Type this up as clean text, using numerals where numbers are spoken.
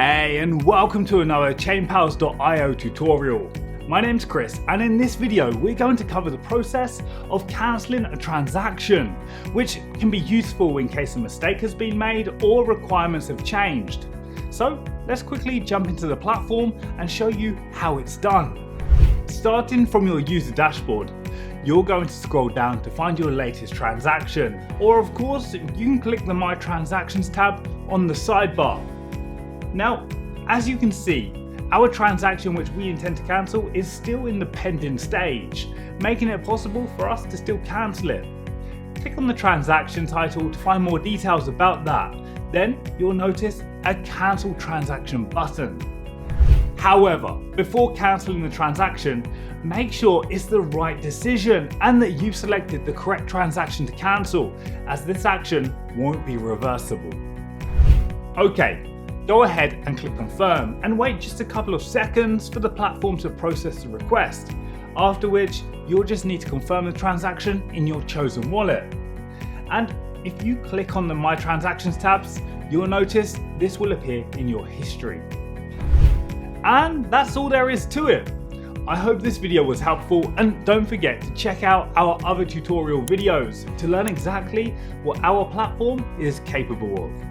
Hey, and welcome to another Chainpals.io tutorial. My name's Chris, and in this video we're going to cover the process of cancelling a transaction, which can be useful in case a mistake has been made or requirements have changed. So let's quickly jump into the platform and show you how it's done. Starting from your user dashboard, you're going to scroll down to find your latest transaction, or of course you can click the My Transactions tab on the sidebar. Now, as you can see, our transaction which we intend to cancel is still in the pending stage, making it possible for us to still cancel it. Click on the transaction title to find more details about that. Then you'll notice a Cancel Transaction button. However, before cancelling the transaction, make sure it's the right decision and that you've selected the correct transaction to cancel, as this action won't be reversible. Okay. Go ahead and click confirm and wait just a couple of seconds for the platform to process the request, after which you'll just need to confirm the transaction in your chosen wallet. And if you click on the My Transactions tabs, you'll notice this will appear in your history. And that's all there is to it. I hope this video was helpful, and don't forget to check out our other tutorial videos to learn exactly what our platform is capable of.